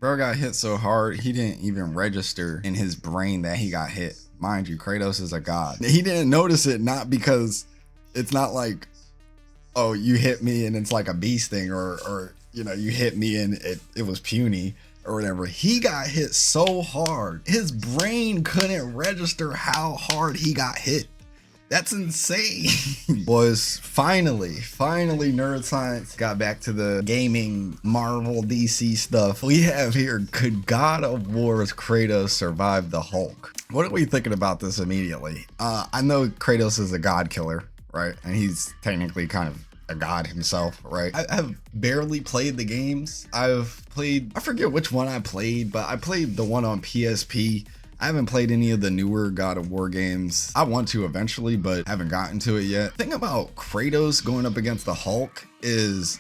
Bro got hit so hard, he didn't even register in his brain that he got hit. Mind you, Kratos is a god. He didn't notice it, not because it's not like, oh, you hit me and it's like a beast thing, or you know, you hit me and it was puny or whatever. He got hit so hard, his brain couldn't register how hard he got hit. That's insane. Boys, finally, Nerd Science got back to the gaming Marvel DC stuff. We have here, could God of War's Kratos survive the Hulk? What are we thinking about this immediately? I know Kratos is a god killer, right? And he's technically kind of a god himself, right? I've barely played the games. I've played, I forget which one I played, but I played the one on PSP. I haven't played any of the newer God of War games. I want to eventually, but haven't gotten to it yet. The thing about Kratos going up against the Hulk is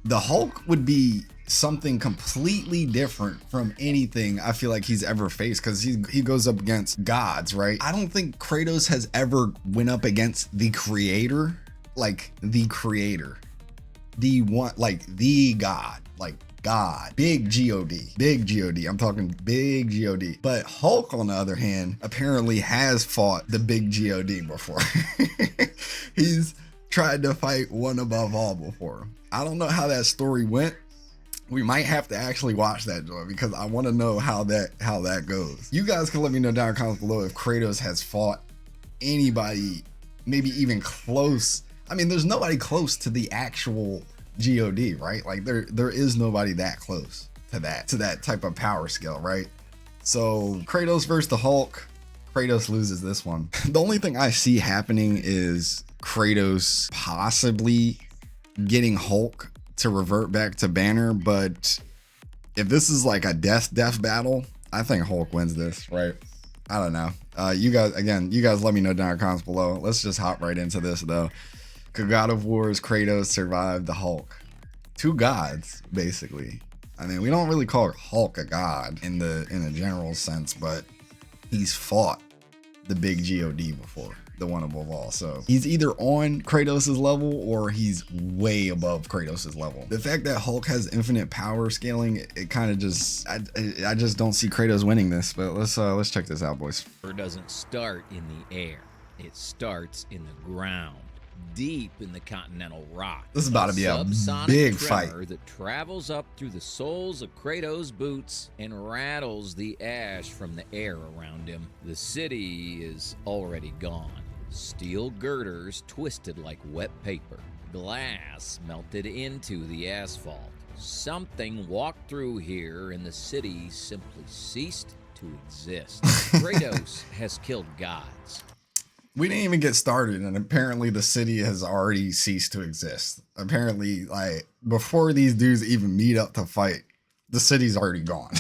the Hulk would be something completely different from anything I feel like he's ever faced, because he goes up against gods, right? I don't think Kratos has ever went up against the creator, like the creator, the one, like the god, like God, big God. I'm talking big God. But Hulk, on the other hand, apparently has fought the big God before. He's tried to fight one above all before. I don't know how that story went. We might have to actually watch that, Joy, because I want to know how that goes. You guys can let me know down in the comments below if Kratos has fought anybody, maybe even close. I mean, there's nobody close to the actual God, right? Like there is nobody that close to that type of power scale, right? So Kratos versus the Hulk, Kratos loses this one. The only thing I see happening is Kratos possibly getting Hulk to revert back to Banner, but if this is like a death battle, I think Hulk wins this, right? I don't know. You guys let me know down in the comments below. Let's just hop right into this though. Could God of War's Kratos survive the Hulk? Two gods, basically. I mean, we don't really call Hulk a god in a general sense, but he's fought the big God before, the one above all. So he's either on Kratos' level or he's way above Kratos' level. The fact that Hulk has infinite power scaling, it kind of just, I just don't see Kratos winning this. But let's check this out, boys. It doesn't start in the air; it starts in the ground, deep in the continental rock. This is about to be a big fight that travels up through the soles of Kratos' boots and rattles the ash from the air around him. The city is already gone. Steel girders twisted like wet paper. Glass melted into the asphalt. Something walked through here and the city simply ceased to exist. Kratos has killed gods. We didn't even get started, and apparently the city has already ceased to exist. Apparently, like, before these dudes even meet up to fight, the city's already gone.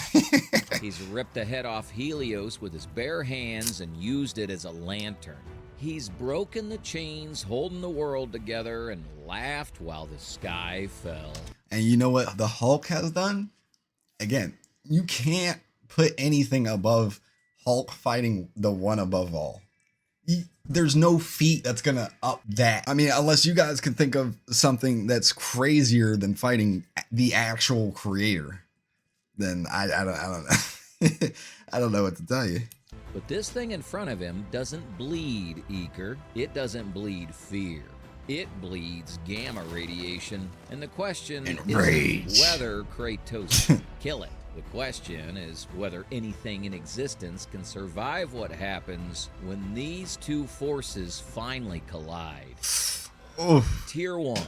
He's ripped the head off Helios with his bare hands and used it as a lantern. He's broken the chains holding the world together and laughed while the sky fell. And you know what the Hulk has done? Again, you can't put anything above Hulk fighting the one above all. There's no feat that's gonna up that. I mean, unless you guys can think of something that's crazier than fighting the actual creator, then I don't know. I don't know what to tell you. But this thing in front of him doesn't bleed Eker. It doesn't bleed fear. It bleeds gamma radiation. And the question is whether Kratos can kill it. The question is whether anything in existence can survive what happens when these two forces finally collide. Oof. Tier 1,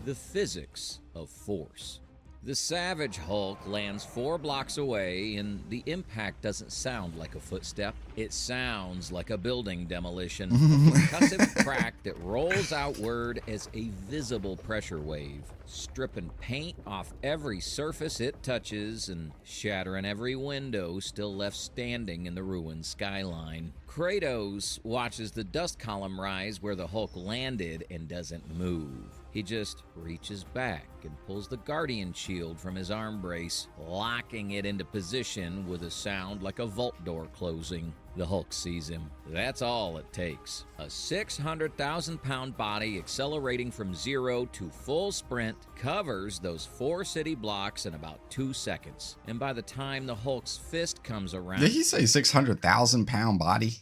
the physics of force. The Savage Hulk lands 4 blocks away, and the impact doesn't sound like a footstep. It sounds like a building demolition. A percussive crack that rolls outward as a visible pressure wave, stripping paint off every surface it touches and shattering every window still left standing in the ruined skyline. Kratos watches the dust column rise where the Hulk landed and doesn't move. He just reaches back and pulls the Guardian shield from his arm brace, locking it into position with a sound like a vault door closing. The Hulk sees him. That's all it takes. A 600,000-pound body accelerating from 0 to full sprint covers those 4 city blocks in about 2 seconds. And by the time the Hulk's fist comes around... Did he say 600,000-pound body?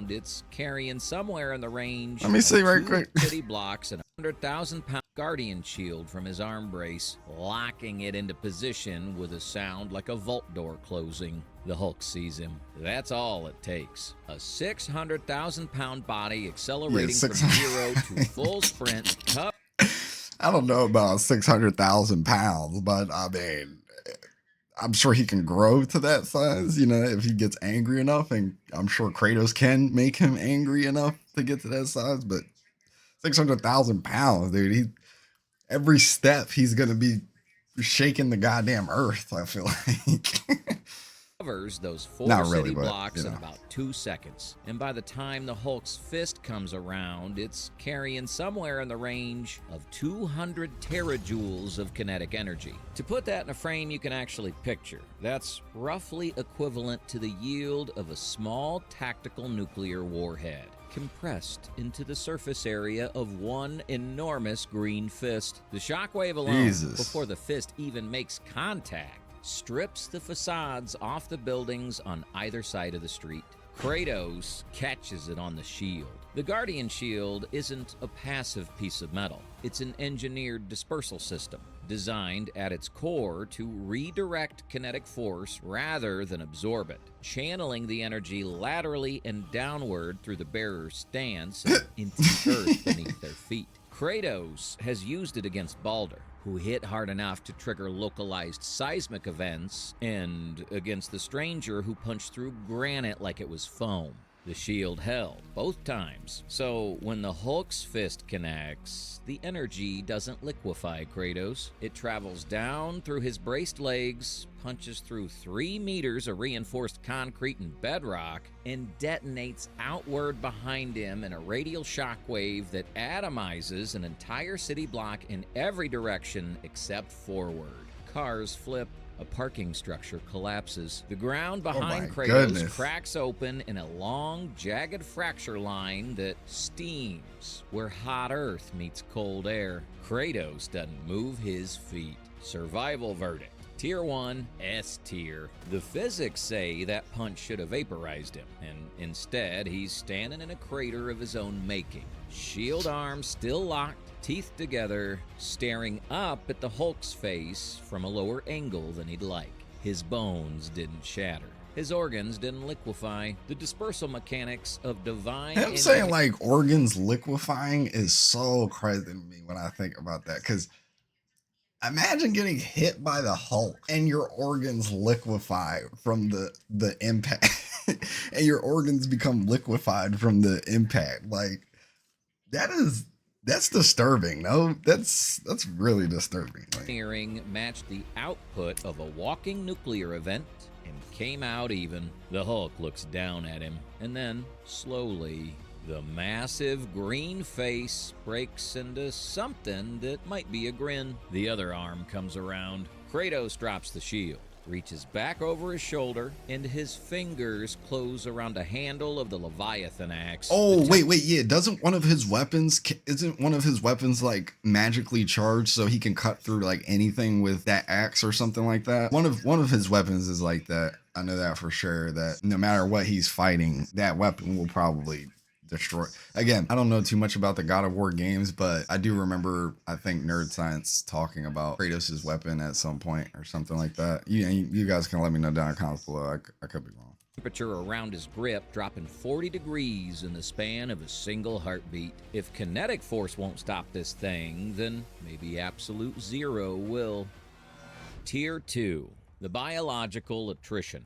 It's carrying somewhere in the range. Let me see right 2 quick. city blocks and a 100,000-pound Guardian shield from his arm brace, locking it into position with a sound like a vault door closing. The Hulk sees him. That's all it takes. A 600,000-pound body accelerating from 0 to full sprint. I don't know about 600,000 pounds, but I mean, I'm sure he can grow to that size, you know, if he gets angry enough, and I'm sure Kratos can make him angry enough to get to that size, but 600,000 pounds, dude, every step he's going to be shaking the goddamn earth, I feel like. Covers those 4 Not really, city but, blocks you know, in about 2 seconds. And by the time the Hulk's fist comes around, it's carrying somewhere in the range of 200 terajoules of kinetic energy. To put that in a frame you can actually picture, that's roughly equivalent to the yield of a small tactical nuclear warhead, compressed into the surface area of one enormous green fist. The shockwave alone, before the fist even makes contact, strips the facades off the buildings on either side of the street. Kratos catches it on the shield. The Guardian shield isn't a passive piece of metal. It's an engineered dispersal system, designed at its core to redirect kinetic force rather than absorb it, channeling the energy laterally and downward through the bearer's stance and into the earth beneath their feet. Kratos has used it against Baldur, who hit hard enough to trigger localized seismic events, and against the stranger who punched through granite like it was foam. The shield held both times, so when the Hulk's fist connects, the energy doesn't liquefy Kratos. It travels down through his braced legs, punches through 3 meters of reinforced concrete and bedrock, and detonates outward behind him in a radial shockwave that atomizes an entire city block in every direction except forward. Cars flip. A parking structure collapses. The ground behind Kratos cracks open in a long, jagged fracture line that steams where hot earth meets cold air. Kratos doesn't move his feet. Survival verdict. Tier 1, S tier. The physics say that punch should have vaporized him, and instead he's standing in a crater of his own making. Shield arms still locked, teeth together, staring up at the Hulk's face from a lower angle than he'd like. His bones didn't shatter. His organs didn't liquefy. The dispersal mechanics of divine... Him saying like organs liquefying is so crazy to me when I think about that, because imagine getting hit by the Hulk and your organs liquefy from the impact and your organs become liquefied from the impact. Like, that's disturbing. No, that's really disturbing. Engineering matched the output of a walking nuclear event and came out even. The Hulk looks down at him, and then, slowly, the massive green face breaks into something that might be a grin. The other arm comes around. Kratos drops the shield, reaches back over his shoulder, and his fingers close around a handle of the Leviathan axe. Oh, wait, yeah. Isn't one of his weapons like magically charged so he can cut through like anything with that axe or something like that? One of his weapons is like that. I know that for sure, that no matter what he's fighting, that weapon will probably destroy. Again, I don't know too much about the God of War games, but I do remember, I think, Nerd Science talking about Kratos' weapon at some point or something like that. You guys can let me know down in the comments below. I could be wrong. Temperature around his grip dropping 40 degrees in the span of a single heartbeat. If kinetic force won't stop this thing, then maybe absolute zero will. Tier 2, the biological attrition.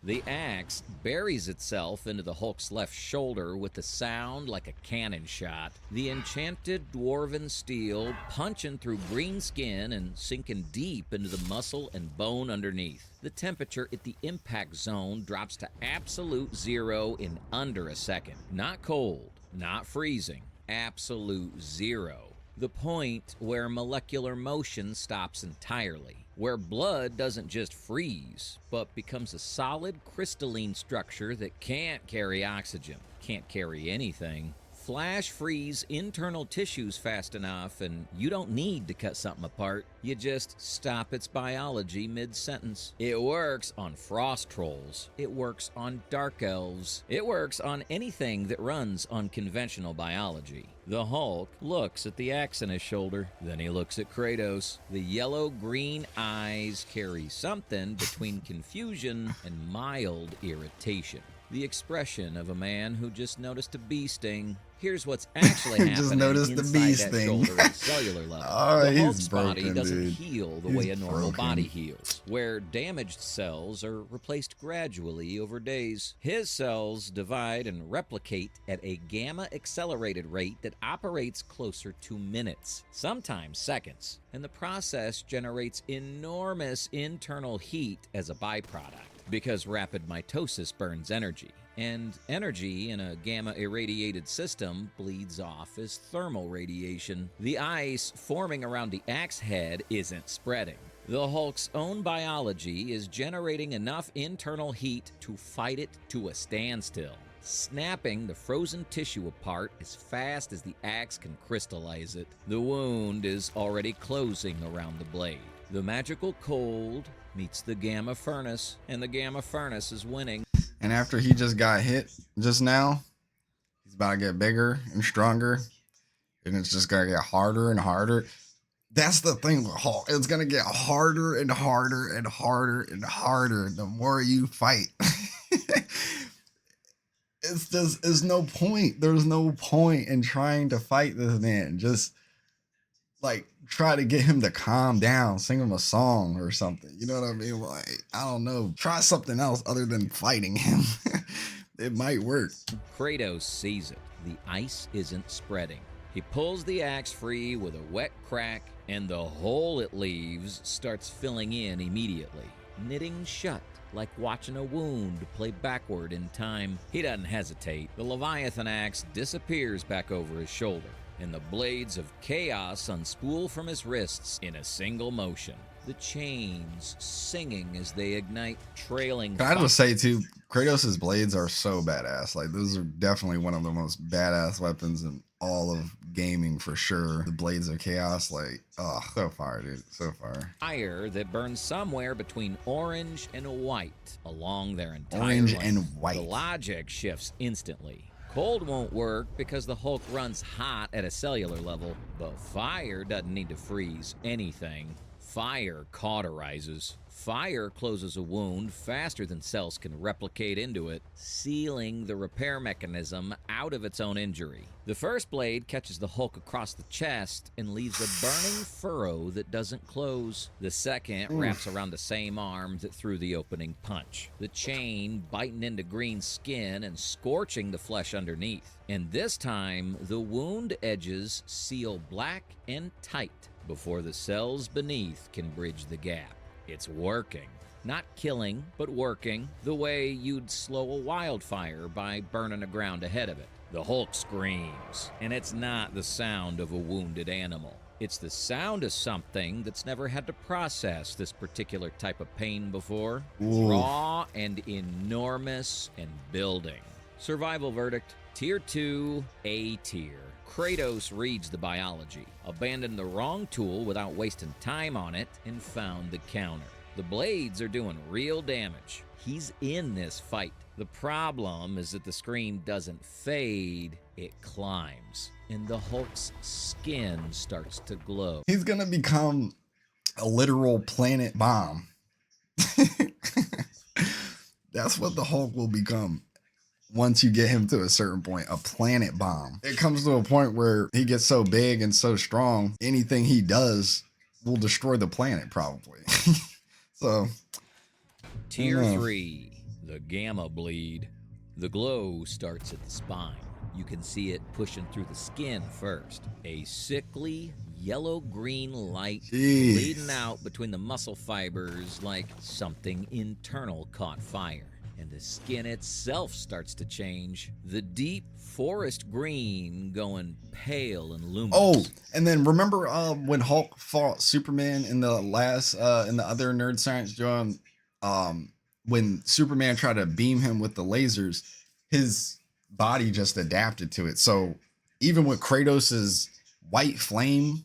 The axe buries itself into the Hulk's left shoulder with a sound like a cannon shot. The enchanted dwarven steel punching through green skin and sinking deep into the muscle and bone underneath. The temperature at the impact zone drops to absolute zero in under a second. Not cold, not freezing, absolute zero. The point where molecular motion stops entirely, where blood doesn't just freeze, but becomes a solid crystalline structure that can't carry oxygen, can't carry anything. Flash freeze internal tissues fast enough, and you don't need to cut something apart. You just stop its biology mid-sentence. It works on frost trolls. It works on dark elves. It works on anything that runs on conventional biology. The Hulk looks at the axe in his shoulder. Then he looks at Kratos. The yellow-green eyes carry something between confusion and mild irritation. The expression of a man who just noticed a bee sting. Here's what's actually happening Just noticed the inside bee that sting. shoulder at cellular level. All right, The Hulk's he's body broken, doesn't dude. heal the He's way a normal broken. body heals, where damaged cells are replaced gradually over days. His cells divide and replicate at a gamma-accelerated rate that operates closer to minutes, sometimes seconds, and the process generates enormous internal heat as a byproduct, because rapid mitosis burns energy. And energy in a gamma-irradiated system bleeds off as thermal radiation. The ice forming around the axe head isn't spreading. The Hulk's own biology is generating enough internal heat to fight it to a standstill, snapping the frozen tissue apart as fast as the axe can crystallize it. The wound is already closing around the blade. The magical cold meets the gamma furnace, and the gamma furnace is winning. And after he just got hit just now, he's about to get bigger and stronger. And it's just going to get harder and harder. That's the thing with Hulk. It's going to get harder and harder and harder and harder the more you fight. It's just, there's no point. There's no point in trying to fight this man. Just like try to get him to calm down, sing him a song or something. You know what I mean? Like, I don't know. Try something else other than fighting him. It might work. Kratos sees it. The ice isn't spreading. He pulls the axe free with a wet crack, and the hole it leaves starts filling in immediately, knitting shut like watching a wound play backward in time. He doesn't hesitate. The Leviathan axe disappears back over his shoulder, and the blades of chaos unspool from his wrists in a single motion. The chains singing as they ignite, trailing. Can I just say too, Kratos' blades are so badass. Like, those are definitely one of the most badass weapons in all of gaming for sure. The blades of chaos, like, oh, so far, dude, so far. Fire that burns somewhere between orange and white along their entire Orange length. and white. The logic shifts instantly. Cold won't work because the Hulk runs hot at a cellular level, but fire doesn't need to freeze anything. Fire cauterizes. Fire closes a wound faster than cells can replicate into it, sealing the repair mechanism out of its own injury. The first blade catches the Hulk across the chest and leaves a burning furrow that doesn't close. The second wraps around the same arm that threw the opening punch, the chain biting into green skin and scorching the flesh underneath. And this time, the wound edges seal black and tight before the cells beneath can bridge the gap. It's working. Not killing, but working, the way you'd slow a wildfire by burning the ground ahead of it. The Hulk screams, and it's not the sound of a wounded animal. It's the sound of something that's never had to process this particular type of pain before. Ooh. Raw and enormous and building. Survival verdict, Tier 2, A tier. Kratos reads the biology, abandoned the wrong tool without wasting time on it, and found the counter. The blades are doing real damage. He's in this fight. The problem is that the scream doesn't fade, it climbs, and the Hulk's skin starts to glow. He's gonna become a literal planet bomb. That's what the Hulk will become. Once you get him to a certain point, a planet bomb. It comes to a point where he gets so big and so strong, anything he does will destroy the planet, probably. So, Tier 3, the Gamma Bleed. The glow starts at the spine. You can see it pushing through the skin first. A sickly, yellow-green light bleeding out between the muscle fibers like something internal caught fire. and the skin itself starts to change. The deep forest green going pale and luminous. Oh, and then remember when Hulk fought Superman in the last in the other Nerd Science John, when Superman tried to beam him with the lasers, his body just adapted to it. So even with Kratos's white flame,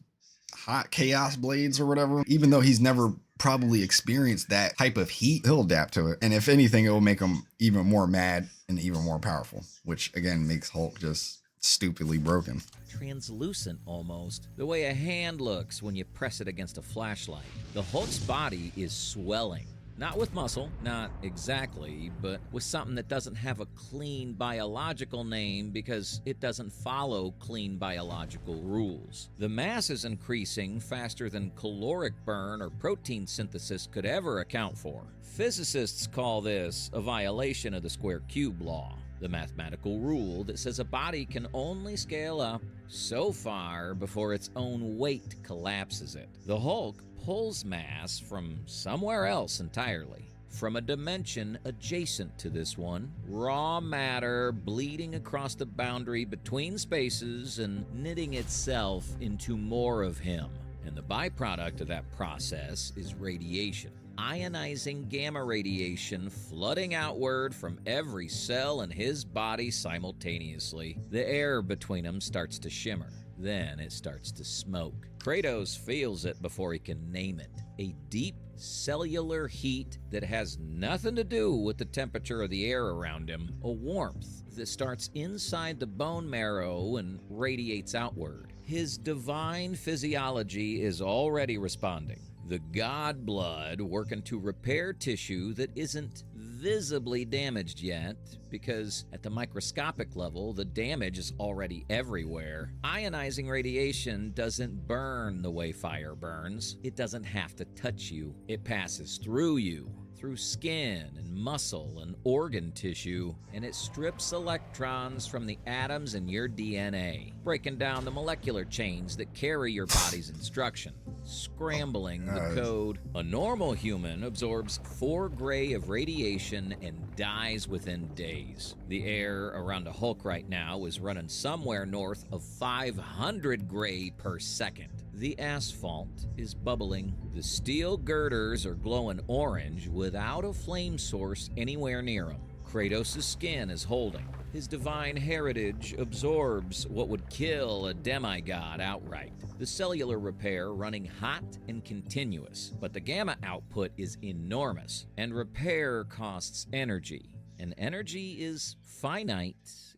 hot chaos blades or whatever, even though he's never probably experienced that type of heat, he'll adapt to it. And if anything, it will make him even more mad and even more powerful, which again makes Hulk just stupidly broken. Translucent almost, the way a hand looks when you press it against a flashlight. The Hulk's body is swelling. Not with muscle, not exactly, but with something that doesn't have a clean biological name because it doesn't follow clean biological rules. The mass is increasing faster than caloric burn or protein synthesis could ever account for. Physicists call this a violation of the square cube law, the mathematical rule that says a body can only scale up so far before its own weight collapses it. The Hulk pulls mass from somewhere else entirely, from a dimension adjacent to this one, raw matter bleeding across the boundary between spaces and knitting itself into more of him. And the byproduct of that process is radiation. Ionizing gamma radiation flooding outward from every cell in his body simultaneously. The air between them starts to shimmer. Then it starts to smoke. Kratos feels it before he can name it. A deep cellular heat that has nothing to do with the temperature of the air around him. A warmth that starts inside the bone marrow and radiates outward. His divine physiology is already responding. The god blood working to repair tissue that isn't visibly damaged yet, because at the microscopic level, the damage is already everywhere. Ionizing radiation doesn't burn the way fire burns. It doesn't have to touch you. It passes through you, through skin and muscle and organ tissue, and it strips electrons from the atoms in your DNA, breaking down the molecular chains that carry your body's instruction, scrambling the code. A normal human absorbs 4 gray of radiation and dies within days. The air around a Hulk right now is running somewhere north of 500 gray per second. The asphalt is bubbling. The steel girders are glowing orange without a flame source anywhere near them. Kratos' skin is holding. His divine heritage absorbs what would kill a demigod outright. The cellular repair running hot and continuous, but the gamma output is enormous, and repair costs energy, and energy is finite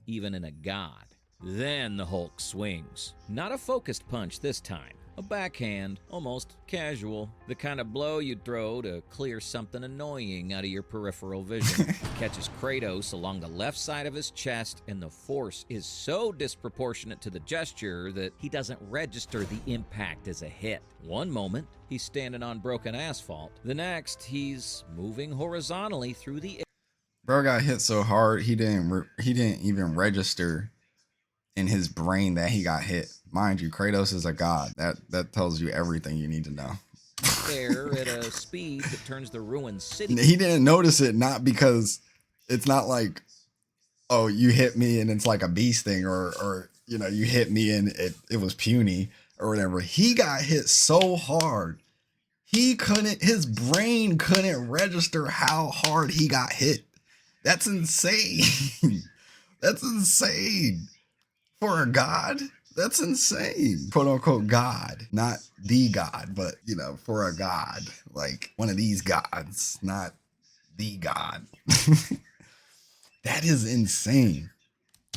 even in a god. Then the Hulk swings. Not a focused punch this time. A backhand, almost casual, the kind of blow you'd throw to clear something annoying out of your peripheral vision. Catches Kratos along the left side of his chest, and the force is so disproportionate to the gesture that he doesn't register the impact as a hit. One moment, he's standing on broken asphalt. The next, he's moving horizontally through the air. Bro got hit so hard he didn't even register in his brain that he got hit. Mind you, Kratos is a god. That tells you everything you need to know. There at a speed that turns the ruined city. He didn't notice it, not because it's not like, oh, you hit me and it's like a beast thing, or you know, you hit me and it was puny or whatever. He got hit so hard. His brain couldn't register how hard he got hit. That's insane. That's insane. For a god? That's insane. Quote unquote god. Not the god, but you know, for a god. Like one of these gods, not the god. That is insane.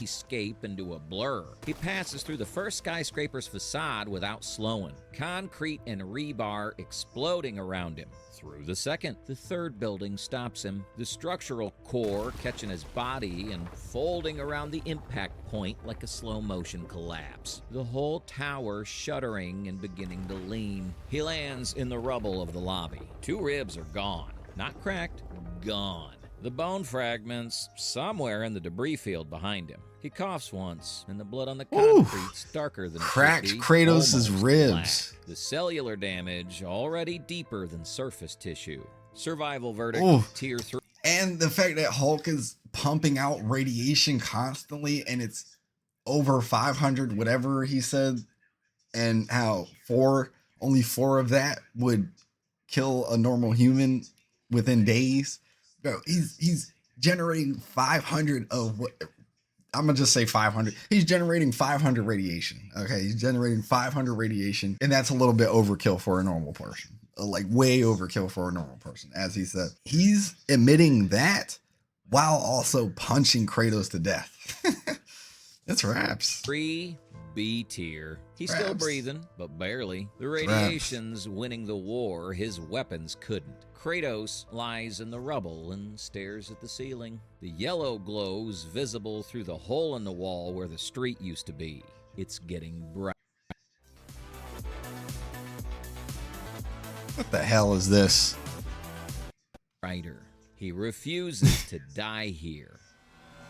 Escape into a blur. He passes through the first skyscraper's facade without slowing. Concrete and rebar exploding around him. Through the second. The third building stops him. The structural core catching his body and folding around the impact point like a slow motion collapse. The whole tower shuddering and beginning to lean. He lands in the rubble of the lobby. 2 ribs are gone. Not cracked, gone. The bone fragments somewhere in the debris field behind him. He coughs once, and the blood on the concrete's darker than cracked it should be, Kratos' ribs. black. The cellular damage already deeper than surface tissue. Survival verdict, tier 3. And the fact that Hulk is pumping out radiation constantly, and it's over 500, whatever he said, and how only four of that would kill a normal human within days. Bro, he's generating 500 of what I'm gonna just say 500. He's generating 500 radiation. Okay, he's generating 500 radiation, and that's a little bit overkill for a normal person. Like way overkill for a normal person, as he said. He's emitting that while also punching Kratos to death. It's raps. Free B tier. He's Raps. still breathing, but barely. The radiation's winning the war his weapons couldn't. Kratos lies in the rubble and stares at the ceiling. The yellow glow's visible through the hole in the wall where the street used to be. It's getting bright. What the hell is this? Brighter. He refuses to die here.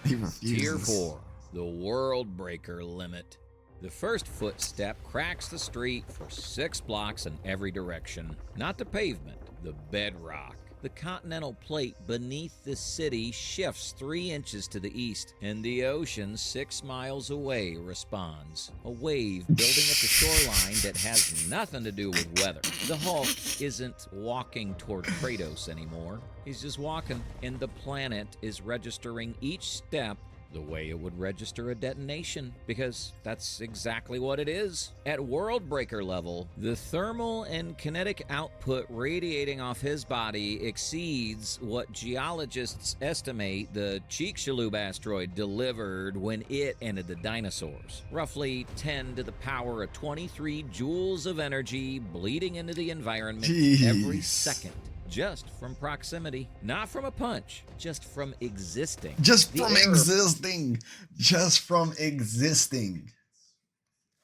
He refuses. Tier 4. The World Breaker Limit. The first footstep cracks the street for 6 blocks in every direction. Not the pavement, the bedrock. The continental plate beneath the city shifts 3 inches to the east, and the ocean 6 miles away responds. A wave building at the shoreline that has nothing to do with weather. The Hulk isn't walking toward Kratos anymore. He's just walking, and the planet is registering each step the way it would register a detonation, because that's exactly what it is. At World Breaker level, the thermal and kinetic output radiating off his body exceeds what geologists estimate the Chicxulub asteroid delivered when it ended the dinosaurs. Roughly 10 to the power of 23 joules of energy bleeding into the environment every second. Just from proximity, not from a punch, just from existing. Just from existing. Just from existing.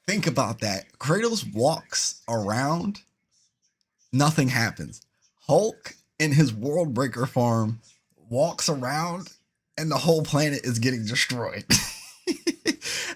Think about that. Kratos walks around, nothing happens. Hulk in his World Breaker farm walks around, and the whole planet is getting destroyed.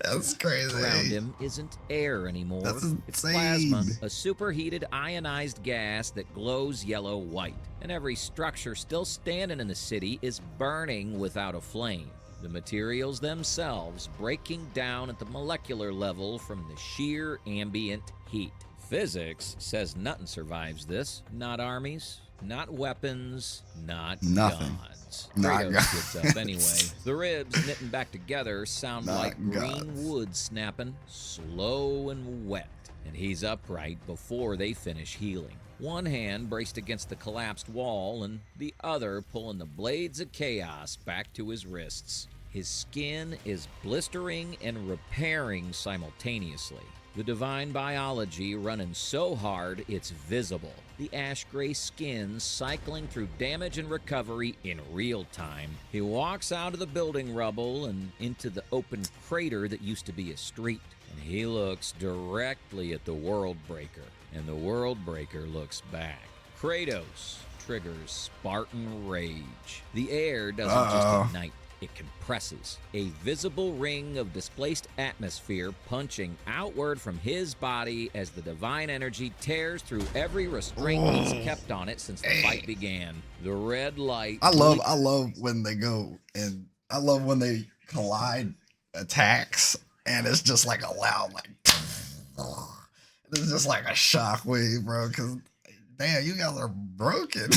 That's crazy. Around him isn't air anymore. That's it's insane. plasma, a superheated ionized gas that glows yellow-white. And every structure still standing in the city is burning without a flame. The materials themselves breaking down at the molecular level from the sheer ambient heat. Physics says nothing survives this. Not armies, not weapons, not nothing. gods. Not Kratos gods. gets up anyway. The ribs knitting back together sound Not like green gods. wood snapping, slow and wet. And he's upright before they finish healing. One hand braced against the collapsed wall and the other pulling the blades of chaos back to his wrists. His skin is blistering and repairing simultaneously. The divine biology running so hard it's visible. The ash-gray skin cycling through damage and recovery in real time. He walks out of the building rubble and into the open crater that used to be a street. And he looks directly at the World Breaker. And the World Breaker looks back. Kratos triggers Spartan rage. The air doesn't just ignite. It compresses. A visible ring of displaced atmosphere punching outward from his body as the divine energy tears through every restraint he's kept on it since the fight began. The red light. I love when they go, and I love when they collide attacks, and it's just like a loud, like, it's just like a shockwave, bro, because damn, you guys are broken.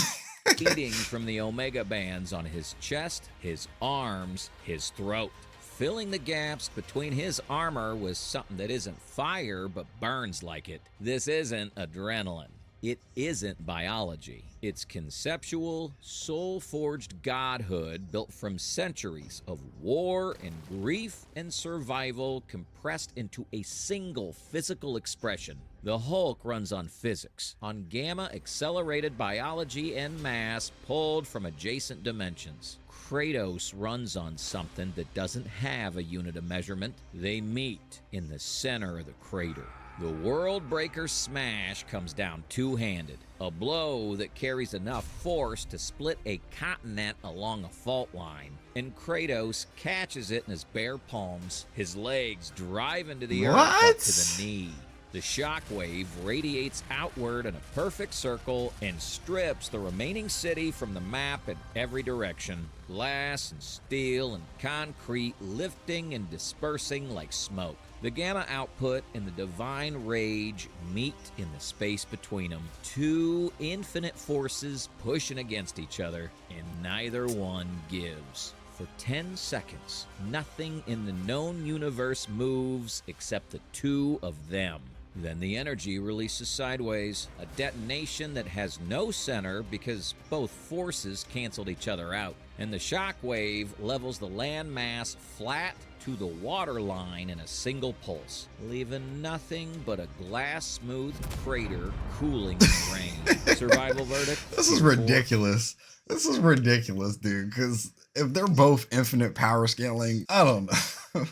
Eating from the omega bands on his chest, his arms, his throat. Filling the gaps between his armor with something that isn't fire but burns like it. This isn't adrenaline. It isn't biology. It's conceptual, soul-forged godhood built from centuries of war and grief and survival compressed into a single physical expression. The Hulk runs on physics, on gamma-accelerated biology and mass pulled from adjacent dimensions. Kratos runs on something that doesn't have a unit of measurement. They meet in the center of the crater. The World Breaker smash comes down two-handed, a blow that carries enough force to split a continent along a fault line. And Kratos catches it in his bare palms, his legs drive into the earth up to the knee. The shockwave radiates outward in a perfect circle and strips the remaining city from the map in every direction. Glass and steel and concrete lifting and dispersing like smoke. The gamma output and the divine rage meet in the space between them. Two infinite forces pushing against each other, and neither one gives. For 10 seconds, nothing in the known universe moves except the two of them. Then the energy releases sideways, a detonation that has no center because both forces canceled each other out. And the shockwave levels the landmass flat to the water line in a single pulse, leaving nothing but a glass-smooth crater cooling in rain. Survival verdict? This is ridiculous. This is ridiculous, dude, because if they're both infinite power scaling, I don't know.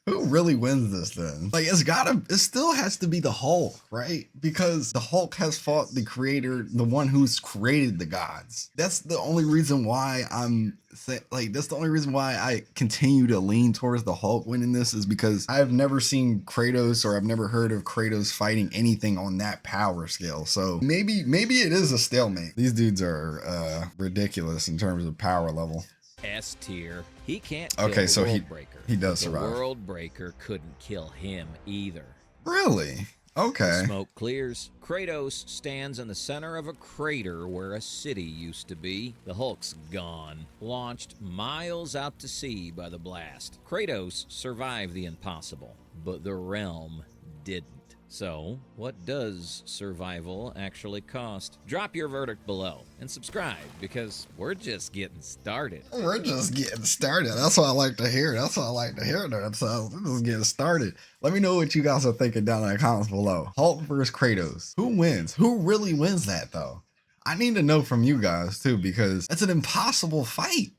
Who really wins this then? Like, it still has to be the Hulk, right? Because the Hulk has fought the creator, the one who's created the gods. That's the only reason why that's the only reason why I continue to lean towards the Hulk winning this, is because I've never seen Kratos, or I've never heard of Kratos fighting anything on that power scale. So maybe it is a stalemate. These dudes are ridiculous in terms of power level. S tier. He can't kill okay, so World Breaker. he does The survive. World Breaker couldn't kill him either. Really? Okay. Smoke clears. Kratos stands in the center of a crater where a city used to be. The Hulk's gone, launched miles out to sea by the blast. Kratos survived the impossible, but the realm didn't. So, what does survival actually cost? Drop your verdict below and subscribe, because we're just getting started. We're just getting started. That's what I like to hear. That's what I like to hear. So we're just getting started. Let me know what you guys are thinking down in the comments below. Hulk versus Kratos. Who wins? Who really wins that, though? I need to know from you guys, too, because it's an impossible fight,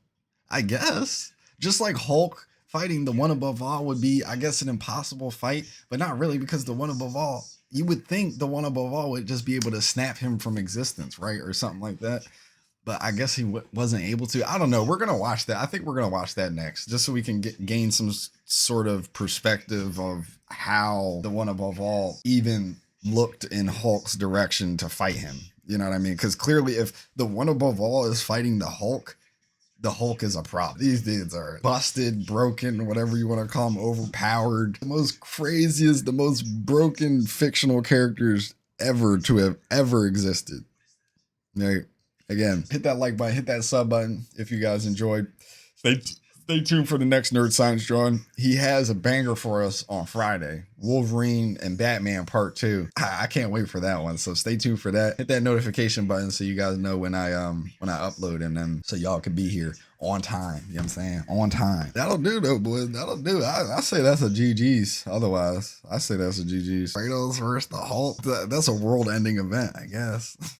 I guess. Just like Hulk fighting the one above all would be, I guess, an impossible fight, but not really, because the one above all, you would think the one above all would just be able to snap him from existence, right? Or something like that. But I guess he wasn't able to. I don't know. We're going to watch that. I think we're going to watch that next, just so we can gain some sort of perspective of how the one above all even looked in Hulk's direction to fight him. You know what I mean? Because clearly, if the one above all is fighting the Hulk is a problem. These dudes are busted, broken, whatever you want to call them, overpowered. The most craziest, the most broken fictional characters ever to have ever existed. Right? Again, hit that like button, hit that sub button if you guys enjoyed. Stay tuned for the next Nerd Science John. He has a banger for us on Friday. Wolverine and Batman Part 2. I can't wait for that one. So stay tuned for that. Hit that notification button so you guys know when I upload, and then so y'all can be here on time. You know what I'm saying? On time. That'll do though, boys. That'll do. I say that's a GG's. Otherwise, I say that's a GG's. Kratos versus the Hulk. That's a world-ending event, I guess.